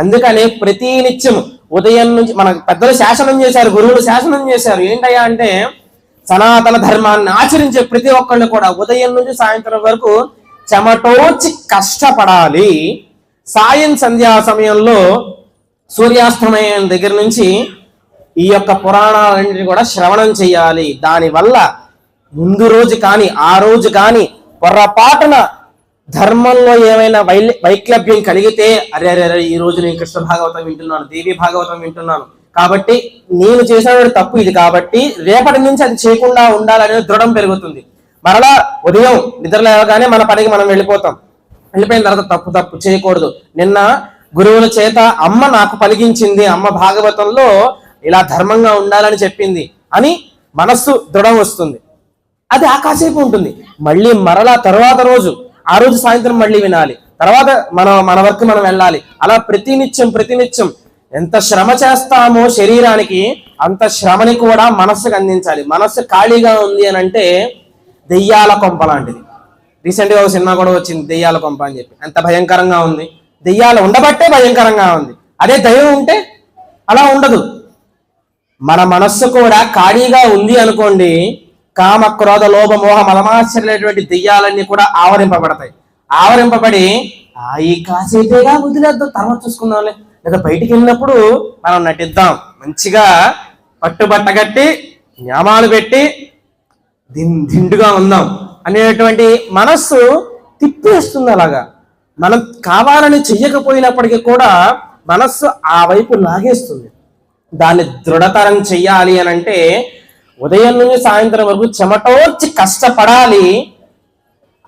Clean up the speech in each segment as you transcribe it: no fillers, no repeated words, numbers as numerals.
అందుకని ప్రతి నిత్యం ఉదయం నుంచి మన పెద్దలు శాసనం చేశారు, గురువులు శాసనం చేశారు. ఏంటయ్యా అంటే సనాతన ధర్మాన్ని ఆచరించే ప్రతి ఒక్కళ్ళు కూడా ఉదయం నుంచి సాయంత్రం వరకు చెమటోచి కష్టపడాలి. సాయం సంధ్యా సమయంలో సూర్యాస్తమయం దగ్గర నుంచి ఈ యొక్క పురాణాలన్నింటినీ కూడా శ్రవణం చేయాలి. దానివల్ల ముందు రోజు కానీ ఆ రోజు కానీ పొర్రపాటున ధర్మంలో ఏమైనా వైక్లభ్యం కలిగితే అరే అరే అరే ఈ రోజు నేను కృష్ణ భాగవతం వింటున్నాను, దేవి భాగవతం వింటున్నాను, కాబట్టి నేను చేసిన తప్పు ఇది, కాబట్టి రేపటి నుంచి అది చేయకుండా ఉండాలనేది దృఢం పెరుగుతుంది. మరలా ఉదయం నిద్ర లేవగానే మన పనికి మనం వెళ్ళిపోతాం. వెళ్ళిపోయిన తర్వాత తప్పు చేయకూడదు. నిన్న గురువుల చేత అమ్మ నాకు పలికించింది, అమ్మ భాగవతంలో ఇలా ధర్మంగా ఉండాలని చెప్పింది అని మనస్సు దృఢం వస్తుంది. అది ఆకాసేపు ఉంటుంది. మళ్ళీ మరలా తర్వాత రోజు ఆ రోజు సాయంత్రం మళ్ళీ వినాలి. తర్వాత మన వర్క్ మనం వెళ్ళాలి. అలా ప్రతినిత్యం ఎంత శ్రమ చేస్తామో శరీరానికి అంత శ్రమని కూడా మనస్సుకు అందించాలి. మనస్సు ఖాళీగా ఉంది అని అంటే దెయ్యాల కొంప లాంటిది. రీసెంట్గా ఒక సినిమా కూడా వచ్చింది, దెయ్యాల కొంప అని చెప్పి. ఎంత భయంకరంగా ఉంది. దెయ్యాలు ఉండబట్టే భయంకరంగా ఉంది. అదే దయ్యం ఉంటే అలా ఉండదు. మన మనస్సు కూడా ఖాళీగా ఉంది అనుకోండి, కామ క్రోధ లోభ మోహ మలమాశ్చర్యటువంటి దెయ్యాలన్నీ కూడా ఆవరింపబడతాయి. ఆవరింపబడి ఈ కాసేపేగా వదిలేద్దాం, తర్వాత చూసుకుందాంలే, లేదా బయటికి వెళ్ళినప్పుడు మనం నటిద్దాం, మంచిగా పట్టుబట్ట కట్టి న్యామాలు పెట్టి దిండుగా ఉందాం అనేటువంటి మనస్సు తిప్పేస్తుంది. అలాగా మనం కావాలని చెయ్యకపోయినప్పటికీ కూడా మనస్సు ఆ వైపు లాగేస్తుంది. దాన్ని దృఢతరం చెయ్యాలి అని అంటే ఉదయం నుంచి సాయంత్రం వరకు చెమటోర్చి కష్టపడాలి.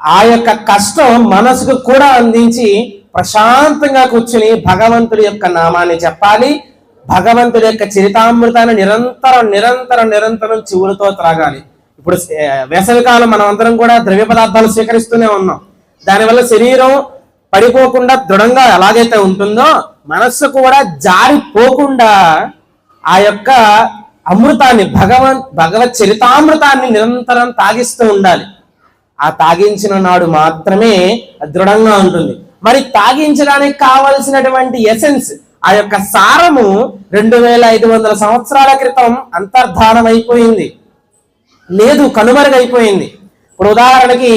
ఆ యొక్క కష్టం మనసుకు కూడా అందించి ప్రశాంతంగా కూర్చుని భగవంతుడి యొక్క నామాన్ని చెప్పాలి. భగవంతుడి యొక్క చరితామృతాన్ని నిరంతరం చెవులతో త్రాగాలి. ఇప్పుడు వేసవికాలం మనం అందరం కూడా ద్రవ్య పదార్థాలు స్వీకరిస్తూనే ఉన్నాం. దానివల్ల శరీరం పడిపోకుండా దృఢంగా ఎలాగైతే ఉంటుందో మనస్సు కూడా జారిపోకుండా ఆ యొక్క అమృతాన్ని భగవత్ చరితామృతాన్ని నిరంతరం తాగిస్తూ ఉండాలి. ఆ తాగించిన నాడు మాత్రమే దృఢంగా ఉంటుంది. మరి తాగించడానికి కావలసినటువంటి ఎసెన్స్, ఆ యొక్క సారము 2500 సంవత్సరాల క్రితం అంతర్ధానం అయిపోయింది, లేదు, కనుమరుగైపోయింది. ఇప్పుడు ఉదాహరణకి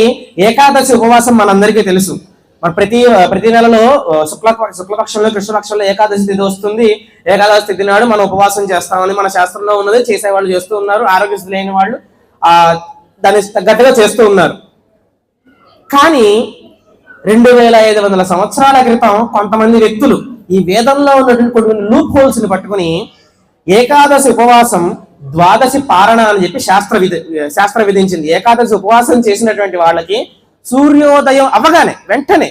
ఏకాదశి ఉపవాసం మనందరికీ తెలుసు. మన ప్రతి నెలలో శుక్లపక్షంలో కృష్ణపక్షంలో ఏకాదశి తిథి వస్తుంది. ఏకాదశి తిథి నాడు మనం ఉపవాసం చేస్తామని మన శాస్త్రంలో ఉన్నది. చేసేవాళ్ళు చేస్తూ ఉన్నారు, ఆరోగ్యస్థితి లేని వాళ్ళు దాన్ని తగ్గట్టుగా చేస్తూ ఉన్నారు. కానీ 2500 సంవత్సరాల క్రితం కొంతమంది వ్యక్తులు ఈ వేదంలో ఉన్నటువంటి కొన్ని లూప్ హోల్స్ ని పట్టుకుని ఏకాదశి ఉపవాసం ద్వాదశి పారణ అని చెప్పి శాస్త్రం విధించింది. ఏకాదశి ఉపవాసం చేసినటువంటి వాళ్ళకి సూర్యోదయం అవ్వగానే వెంటనే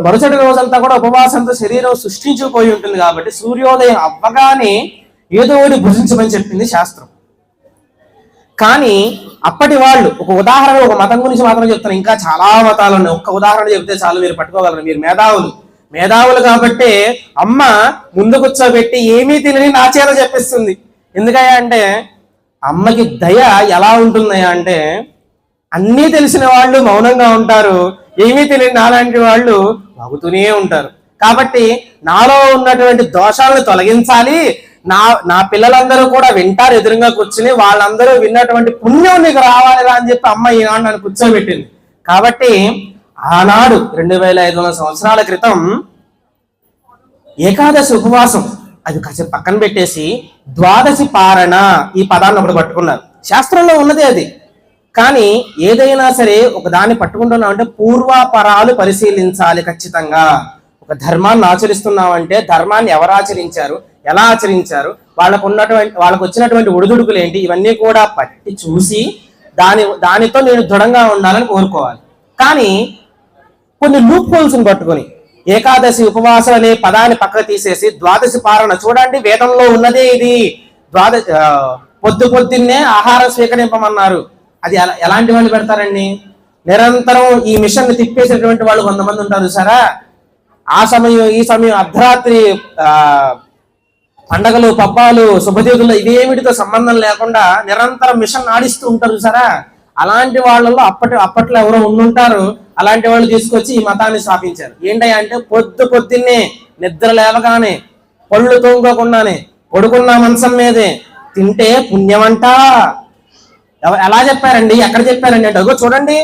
మరుసటి రోజంతా కూడా ఉపవాసంతో శరీరం సృష్టించుకుపోయి ఉంటుంది. కాబట్టి సూర్యోదయం అవ్వగానే ఏదో ఒకటి భుజించమని చెప్పింది శాస్త్రం. కానీ అప్పటి వాళ్ళు, ఒక ఉదాహరణ, ఒక మతం గురించి మాత్రం చెప్తాను, ఇంకా చాలా మతాలు ఉన్నాయి. ఒక్క ఉదాహరణ చెప్తే చాలు, మీరు పట్టుకోగలరు. మీరు మేధావులు కాబట్టి అమ్మ ముందు కూర్చోబెట్టి ఏమీ తెలియని నా చేత చెప్పిస్తుంది. ఎందుకయ్యా అంటే అమ్మకి దయ ఎలా ఉంటుందయ్యా అంటే అన్నీ తెలిసిన వాళ్ళు మౌనంగా ఉంటారు, ఏమీ తెలియని నాలాంటి వాళ్ళు వాగుతూనే ఉంటారు. కాబట్టి నాలో ఉన్నటువంటి దోషాలను తొలగించాలి, నా పిల్లలందరూ కూడా వింటారు ఎదురుగా కూర్చుని, వాళ్ళందరూ విన్నటువంటి పుణ్యం నీకు రావాలిరా అని చెప్పి అమ్మ ఈనాడు నన్ను కూర్చోబెట్టింది. కాబట్టి ఆనాడు 2500 సంవత్సరాల క్రితం ఏకాదశి ఉపవాసం అది కాసేపు పక్కన పెట్టేసి ద్వాదశి పారణ ఈ పదాన్ని ఒకటి పట్టుకున్నారు. శాస్త్రంలో ఉన్నదే అది. కానీ ఏదైనా సరే ఒక దాన్ని పట్టుకుంటున్నాం అంటే పూర్వాపరాలు పరిశీలించాలి ఖచ్చితంగా. ఒక ధర్మాన్ని ఆచరిస్తున్నామంటే ధర్మాన్ని ఎవరు ఆచరించారు, ఎలా ఆచరించారు, వాళ్ళకు వచ్చినటువంటి ఒడిదుడుకులు ఏంటి, ఇవన్నీ కూడా పట్టి చూసి దానితో నేను దృఢంగా ఉండాలని కోరుకోవాలి. కానీ కొన్ని లూప్ హోల్స్ని పట్టుకొని ఏకాదశి ఉపవాసం అనే పదాన్ని పక్కకు తీసేసి ద్వాదశి పారణ, చూడండి వేదంలో ఉన్నదే ఇది, పొద్దున్నే ఆహారం స్వీకరింపమన్నారు. అది ఎలాంటి వాళ్ళు పెడతారండి? నిరంతరం ఈ మిషన్ ని తిప్పేసేటువంటి వాళ్ళు కొంతమంది ఉంటారు సరా. ఆ సమయం ఈ సమయం అర్ధరాత్రి పండగలు పబ్బాలు శుభదేవులు ఇవేమిటితో సంబంధం లేకుండా నిరంతరం మిషన్ ఆడిస్తూ ఉంటారు సరా. అలాంటి వాళ్ళలో అప్పట్లో ఎవరో ఉండుంటారు. అలాంటి వాళ్ళు తీసుకొచ్చి ఈ మతాన్ని స్థాపించారు. ఏంటయ్యా అంటే పొద్దున్నే నిద్ర లేవగానే పళ్ళు తోముకోకుండానే పడుకున్న మంచం మీదే తింటే పుణ్యమంట. ఎలా చెప్పారండి, ఎక్కడ చెప్పారండి అంటే అగో చూడండి,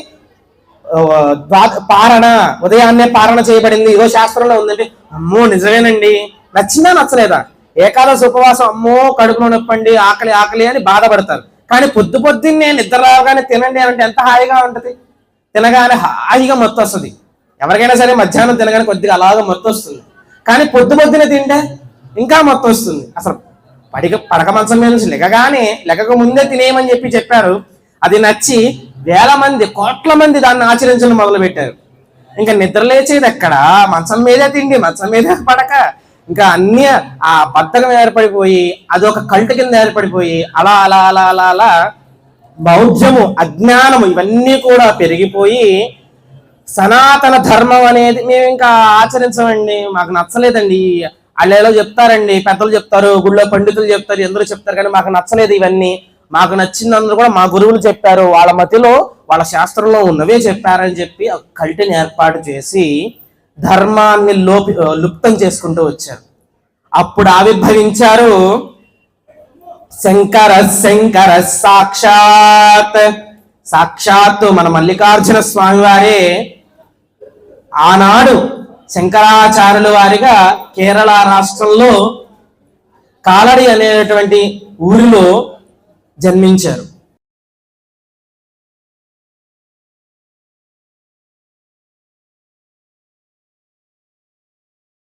పారణ ఉదయాన్నే పారణ చేయబడింది ఏదో శాస్త్రంలో ఉందండి. అమ్మో నిజమేనండి, నచ్చిందా నచ్చలేదా? ఏకాదశి ఉపవాసం అమ్మో కడుపులో నొప్పండి, ఆకలి ఆకలి అని బాధపడతారు. కానీ పొద్దున్నే నిద్ర రాగానే తినండి అంటే ఎంత హాయిగా ఉంటది. తినగానే హాయిగా మత్తు వస్తుంది. ఎవరికైనా సరే మధ్యాహ్నం తినగానే కొద్దిగా అలాగా మత్తు వస్తుంది. కానీ పొద్దునే తింటే ఇంకా మత్తు వస్తుంది. అసలు పడక మంచం మీద నుంచి లెగక ముందే తినేయమని చెప్పారు. అది నచ్చి వేల మంది కోట్ల మంది దాన్ని ఆచరించడం మొదలు పెట్టారు. ఇంకా నిద్ర లేచేది ఎక్కడ, మంచం మీదే తిండి, మంచం మీదే పడక, ఇంకా అన్ని ఆ బద్ధకం ఏర్పడిపోయి అదొక కల్ట్ కింద ఏర్పడిపోయి అలా అలా అలా అలా అలా బౌద్ధము, అజ్ఞానము ఇవన్నీ కూడా పెరిగిపోయి సనాతన ధర్మం అనేది మేము ఇంకా ఆచరించమండి, మాకు నచ్చలేదండి. వాళ్ళు చెప్తారండి, పెద్దలు చెప్తారు, గుళ్ళో పండితులు చెప్తారు, ఎందరూ చెప్తారు, కానీ మాకు నచ్చలేదు ఇవన్నీ. మాకు నచ్చిందందరూ కూడా మా గురువులు చెప్పారు, వాళ్ళ మతిలో వాళ్ళ శాస్త్రంలో ఉన్నవే చెప్పారని చెప్పి కల్టిని ఏర్పాటు చేసి ధర్మాన్ని లుప్తం చేసుకుంటూ వచ్చారు. అప్పుడు ఆవిర్భవించారు శంకర సాక్షాత్తు మన మల్లికార్జున స్వామి వారే ఆనాడు శంకరాచార్యుల వారిగా కేరళ రాష్ట్రంలో కాలడి అనేటువంటి ఊరిలో జన్మించారు.